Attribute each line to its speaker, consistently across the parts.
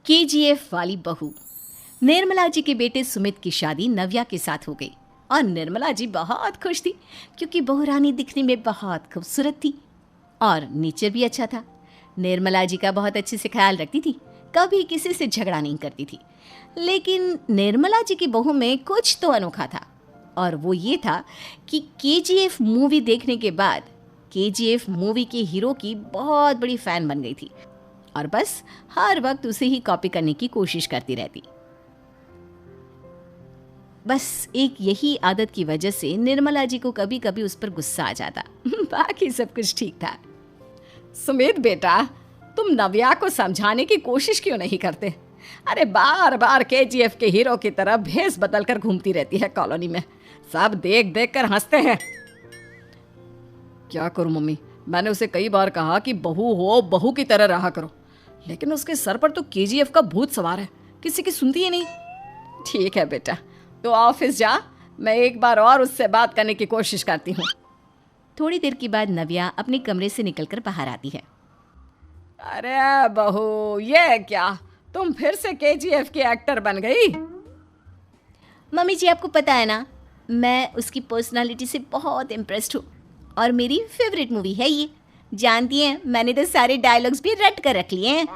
Speaker 1: KGF वाली बहू। निर्मला जी के बेटे सुमित की शादी नव्या के साथ हो गई और निर्मला जी बहुत खुश थी क्योंकि बहू रानी दिखने में बहुत खूबसूरत थी और नेचर भी अच्छा था। निर्मला जी का बहुत अच्छे से ख्याल रखती थी, कभी किसी से झगड़ा नहीं करती थी। लेकिन निर्मला जी की बहू में कुछ तो अनोखा था और वो ये था कि केजीएफ मूवी देखने के बाद केजीएफ मूवी के हीरो की बहुत बड़ी फ़ैन बन गई थी और बस हर वक्त उसे ही कॉपी करने की कोशिश करती रहती। बस एक यही आदत की वजह से निर्मला जी को कभी कभी उस पर गुस्सा आ जाता। बाकी सब कुछ ठीक था।
Speaker 2: सुमित बेटा, तुम नव्या को समझाने की कोशिश क्यों नहीं करते? अरे बार बार केजीएफ के हीरो की तरह भेस बदल कर घूमती रहती है कॉलोनी में, सब देख देख कर हंसते हैं। क्या करूं मम्मी, मैंने उसे कई बार कहा कि बहू हो बहू की तरह रहा करो, लेकिन उसके सर पर तो केजीएफ का भूत सवार है, किसी की सुनती ही नहीं। ठीक है बेटा, तो ऑफिस जा, मैं एक बार और उससे बात करने की कोशिश करती हूँ।
Speaker 1: थोड़ी देर के बाद नव्या अपने कमरे से निकलकर बाहर आती है।
Speaker 2: अरे बहू, ये क्या, तुम फिर से केजीएफ की एक्टर बन गई?
Speaker 1: मम्मी जी, आपको पता है ना, मैं उसकी पर्सनालिटी से बहुत इम्प्रेस्ड हूँ और मेरी फेवरेट मूवी है ये। जानती हैं, मैंने तो सारे डायलॉग्स भी रट कर रख लिए हैं।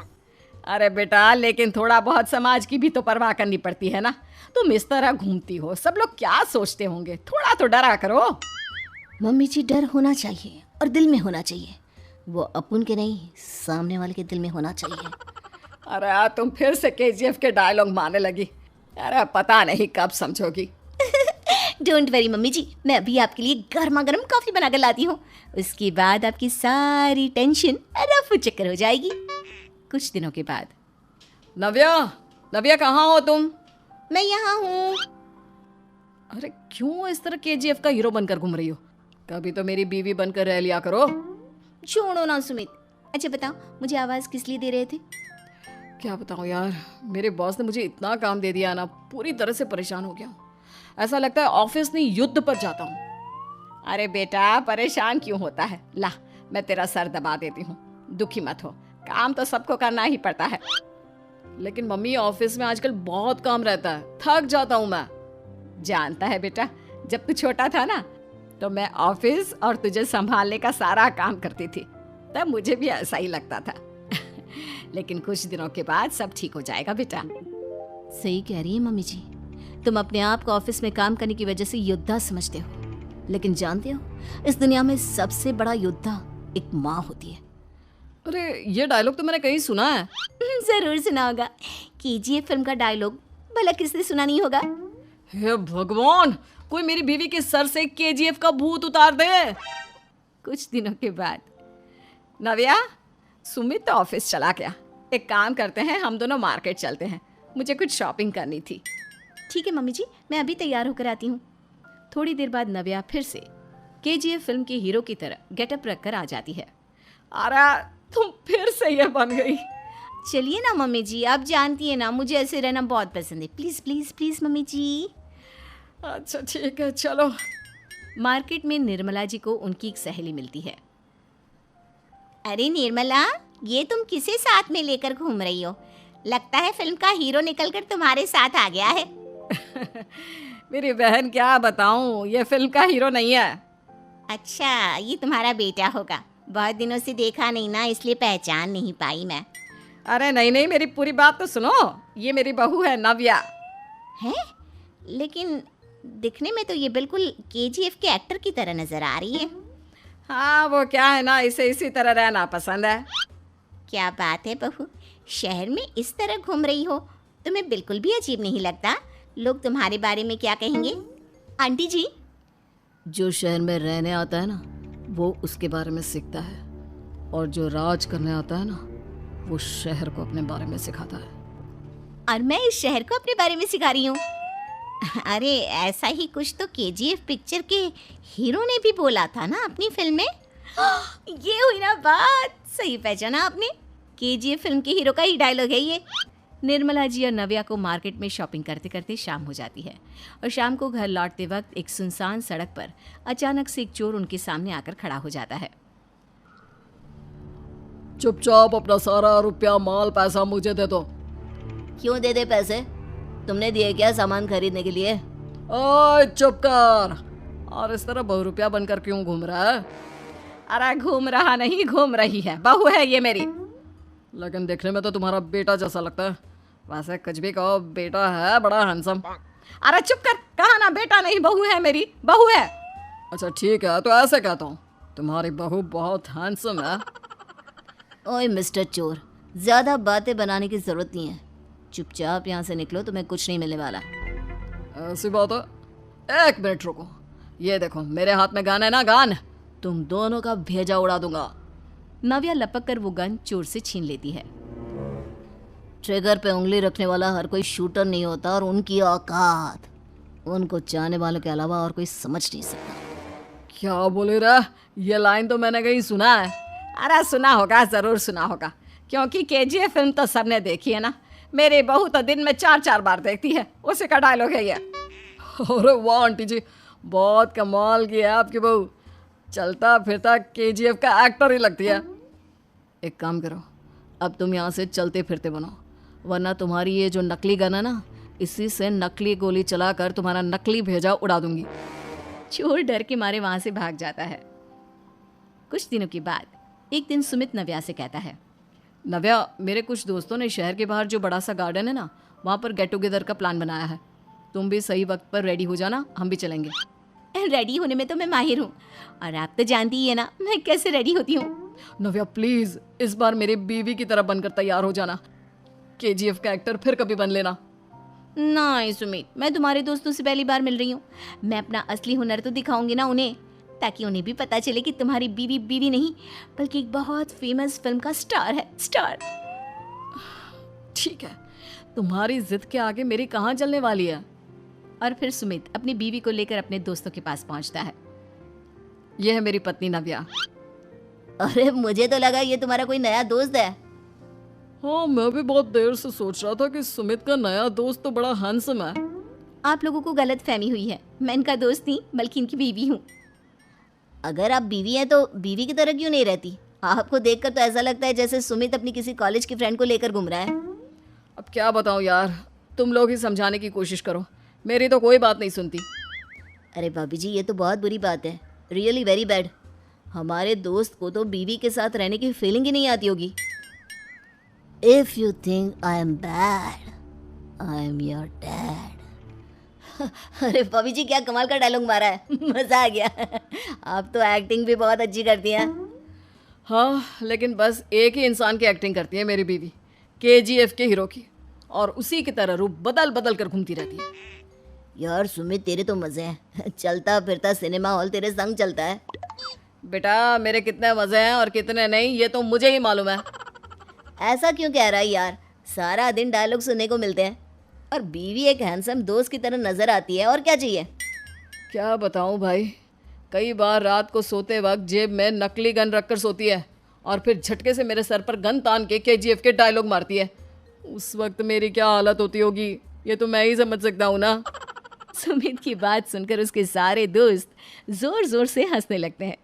Speaker 2: अरे बेटा, लेकिन थोड़ा बहुत समाज की भी तो परवाह करनी पड़ती है ना। तुम इस तरह घूमती हो, सब लोग क्या सोचते होंगे, थोड़ा तो डरा करो।
Speaker 1: मम्मी जी, डर होना चाहिए और दिल में होना चाहिए, वो अपन के नहीं, सामने वाले के दिल में होना चाहिए।
Speaker 2: अरे तुम फिर से केजीएफ के डायलॉग मारने लगी। अरे पता नहीं कब समझोगी।
Speaker 1: डोंट वरी मम्मी जी, मैं अभी आपके लिए गर्मा गर्म कॉफी बनाकर लाती हूँ। उसके बाद आपकी सारी टेंशन रफू चक्कर हो जाएगी। कुछ दिनों के बाद।
Speaker 2: नव्या, नव्या कहाँ हो तुम?
Speaker 1: मैं यहाँ हूँ।
Speaker 2: अरे क्यों इस तरह केजीएफ का हीरो बनकर घूम रही हो? कभी तो मेरी बीवी बनकर रह लिया करो।
Speaker 1: छोड़ो ना सुमित। अच्छा बताओ, मुझे आवाज़ किस लिए दे रहे थे?
Speaker 2: क्या बताऊँ यार, मेरे बॉस ने मुझे इतना काम दे दिया ना, पूरी तरह से परेशान हो गया हूँ। ऐसा लगता है ऑफिस नहीं युद्ध पर जाता हूँ। अरे बेटा, परेशान क्यों होता है? ला, मैं तेरा सर दबा देती हूँ, दुखी मत हो, काम तो सबको करना ही पड़ता है। लेकिन मम्मी, ऑफिस में आजकल बहुत काम रहता है, थक जाता हूँ मैं। जानता है बेटा, जब तू छोटा था ना, तो मैं ऑफिस और तुझे संभालने का सारा काम करती थी, तब मुझे भी ऐसा ही लगता था। लेकिन कुछ दिनों के बाद सब ठीक हो जाएगा बेटा।
Speaker 1: सही कह रही है मम्मी जी, तुम अपने आप को ऑफिस में काम करने की वजह से योद्धा समझते हो, लेकिन जानते हो, इस दुनिया में सबसे बड़ा योद्धा एक माँ होती है।
Speaker 2: अरे ये डायलॉग तो मैंने कहीं सुना है।
Speaker 1: जरूर सुना होगा, केजीएफ फिल्म का डायलॉग, भला किसने सुना नहीं होगा?
Speaker 2: हे भगवान, कोई मेरी बीवी के सर से केजीएफ का भूत उतार दे। कुछ दिनों के बाद। नव्या, सुमित तो ऑफिस चला गया, एक काम करते हैं, हम दोनों मार्केट चलते हैं, मुझे कुछ शॉपिंग करनी थी।
Speaker 1: ठीक है मम्मी जी, मैं अभी तैयार होकर आती हूँ। थोड़ी देर बाद नव्या फिर से केजीएफ फिल्म के हीरो की तरह गेटअप रखकर आ जाती है।
Speaker 2: अरे तुम फिर से ये बन गई।
Speaker 1: चलिए ना मम्मी जी, आप जानती है ना, मुझे ऐसे रहना बहुत पसंद है। प्लीज प्लीज प्लीज मम्मी जी।
Speaker 2: अच्छा ठीक है, चलो।
Speaker 1: मार्केट में निर्मला जी को उनकी एक सहेली मिलती है। अरे निर्मला, ये तुम किसे साथ में लेकर घूम रही हो? लगता है फिल्म का हीरो निकलकर तुम्हारे साथ आ गया है।
Speaker 2: मेरी बहन, क्या बताऊं, ये फिल्म का हीरो नहीं है।
Speaker 1: अच्छा, ये तुम्हारा बेटा होगा, बहुत दिनों से देखा नहीं ना, इसलिए पहचान नहीं पाई मैं।
Speaker 2: अरे नहीं नहीं, मेरी पूरी बात तो सुनो, ये मेरी बहू है नव्या।
Speaker 1: है? लेकिन दिखने में तो ये बिल्कुल केजीएफ के एक्टर की तरह नजर आ रही है।
Speaker 2: हाँ, वो क्या है ना, इसे इसी तरह रहना पसंद है।
Speaker 1: क्या बात है बहू, शहर में इस तरह घूम रही हो, तुम्हें बिल्कुल भी अजीब नहीं लगता? लोग तुम्हारे बारे में क्या कहेंगे? आंटी जी,
Speaker 2: जो शहर में रहने आता है ना, वो उसके बारे में सीखता है, और जो राज करने आता है ना, वो शहर को अपने बारे में सिखाता है।
Speaker 1: और मैं इस शहर को अपने बारे में सिखा रही हूँ। अरे ऐसा ही कुछ तो केजीएफ पिक्चर के हीरो ने भी बोला था ना अपनी फिल्म में। ये हुई ना बात, सही पहचाना आपने, केजीएफ फिल्म के हीरो का ही डायलॉग है ये। निर्मला जी और नव्या को मार्केट में शॉपिंग करते करते शाम हो जाती है और शाम को घर लौटते वक्त एक सुनसान सड़क पर अचानक से एक चोर उनके सामने आकर खड़ा हो जाता है।
Speaker 2: चुपचाप अपना सारा रुपया, माल, पैसा मुझे दे दो,
Speaker 1: क्यों दे दे पैसे? तुमने दिए क्या सामान खरीदने के लिए?
Speaker 2: ओए चुप कर। और इस तरह बहुरूपिया बनकर क्यों घूम रहा है?
Speaker 1: अरे घूम रहा नहीं, घूम रही है, बहू है ये मेरी।
Speaker 2: लेकिन देखने में तो तुम्हारा बेटा जैसा लगता है। वैसे कुछ भी कहो, बेटा है बड़ा हैंडसम।
Speaker 1: अरे चुप कर, कहा ना बेटा नहीं, बहू है मेरी, बहू है।
Speaker 2: अच्छा ठीक है, तो ऐसे कहता हूँ, तुम्हारी बहू बहुत हैंडसम है।
Speaker 1: ओए मिस्टर चोर, ज्यादा बातें बनाने की जरूरत नहीं है। चुपचाप यहाँ से निकलो, तुम्हें कुछ नहीं मिलने वाला।
Speaker 2: ऐसी बात है? एक मिनट रुको, ये देखो मेरे हाथ में गन है ना, गन। तुम दोनों का भेजा उड़ा दूंगा।
Speaker 1: नव्या लपक कर वो गन चोर से छीन लेती है। ट्रिगर पे उंगली रखने वाला हर कोई शूटर नहीं होता, और उनकी औकात उनको चाहने वालों के अलावा और कोई समझ नहीं सकता।
Speaker 2: क्या बोले रे? ये लाइन तो मैंने कहीं सुना है।
Speaker 1: अरे सुना होगा, जरूर सुना होगा, क्योंकि केजीएफ फिल्म तो सबने देखी है ना। मेरी बहू तो दिन में 4-4 बार देखती है, उसी का डायलॉग है ये।
Speaker 2: अरे वाह आंटी जी, बहुत कमाल की है आपकी बहू। चलता फिरता केजीएफ का एक्टर ही लगती है। एक काम करो, अब तुम यहाँ से चलते फिरते बनो, वरना तुम्हारी ये जो नकली गन है ना, इसी से नकली गोली चलाकर तुम्हारा नकली भेजा उड़ा दूंगी।
Speaker 1: चोर डर के मारे वहां से भाग जाता है। कुछ दिनों के बाद एक दिन सुमित नव्या से कहता है,
Speaker 2: नव्या, मेरे कुछ दोस्तों ने शहर के बाहर जो बड़ा सा गार्डन है ना, वहाँ पर गेट टुगेदर का प्लान बनाया है। तुम भी सही वक्त पर रेडी हो जाना, हम भी चलेंगे।
Speaker 1: रेडी होने में तो मैं माहिर हूँ, और आप तो जानती ही है ना मैं कैसे रेडी होती हूँ।
Speaker 2: नव्या प्लीज, इस बार मेरी बीवी की तरह बनकर तैयार हो जाना। केजीएफ का एक्टर फिर कभी बन लेना।
Speaker 1: नहीं सुमित, मैं तुम्हारे दोस्तों से पहली बार मिल रही हूँ। मैं अपना असली हुनर तो दिखाऊंगी ना उन्हें, ताकि उन्हें भी पता चले कि तुम्हारी बीवी बीवी नहीं, बल्कि एक बहुत फेमस फिल्म का स्टार है, स्टार।
Speaker 2: ठीक है, तुम्हारी जिद के आगे मेरी कहाँ चलने वाली है।
Speaker 1: और फिर सुमित अपनी बीवी को लेकर अपने दोस्तों के पास पहुंचता है।
Speaker 2: यह है मेरी पत्नी नव्या।
Speaker 1: अरे मुझे तो लगा ये तुम्हारा कोई नया दोस्त है।
Speaker 2: हाँ, मैं भी बहुत देर से सोच रहा था कि सुमित का नया दोस्त तो बड़ा हैंडसम है।
Speaker 1: आप लोगों को गलत फहमी हुई है, मैं इनका दोस्त नहीं बल्कि इनकी बीवी हूँ। अगर आप बीवी हैं तो बीवी की तरह क्यों नहीं रहती? आपको देखकर तो ऐसा लगता है जैसे सुमित अपनी किसी कॉलेज की फ्रेंड को लेकर घूम रहा है।
Speaker 2: अब क्या बताऊँ यार, तुम लोग ही समझाने की कोशिश करो, मेरी तो कोई बात नहीं सुनती।
Speaker 1: अरे भाभी जी, ये तो बहुत बुरी बात है, रियली वेरी बैड। हमारे दोस्त को तो बीवी के साथ रहने की फीलिंग ही नहीं आती होगी। If you think I am bad, I am your dad. अरे भाभी जी, क्या कमाल का डायलॉग मारा है, मजा आ गया। आप तो एक्टिंग भी बहुत अच्छी करती हैं।
Speaker 2: हाँ, लेकिन बस एक ही इंसान की एक्टिंग करती है मेरी बीवी, केजीएफ के हीरो की, और उसी की तरह रूप बदल बदल कर घूमती रहती है।
Speaker 1: यार सुमित, तेरे तो मजे हैं, चलता फिरता सिनेमा हॉल तेरे संग चलता है।
Speaker 2: बेटा, मेरे कितने मजे हैं और कितने नहीं ये तो मुझे ही मालूम है।
Speaker 1: ऐसा क्यों कह रहा है यार, सारा दिन डायलॉग सुनने को मिलते हैं, और बीवी एक हैंडसम दोस्त की तरह नजर आती है, और क्या चाहिए।
Speaker 2: क्या बताऊं भाई, कई बार रात को सोते वक्त जेब में नकली गन रखकर सोती है, और फिर झटके से मेरे सर पर गन तान के केजीएफ के डायलॉग मारती है। उस वक्त मेरी क्या हालत होती होगी, ये तो मैं ही समझ सकता हूँ ना।
Speaker 1: सुमित की बात सुनकर उसके सारे दोस्त जोर जोर से हंसने लगते हैं।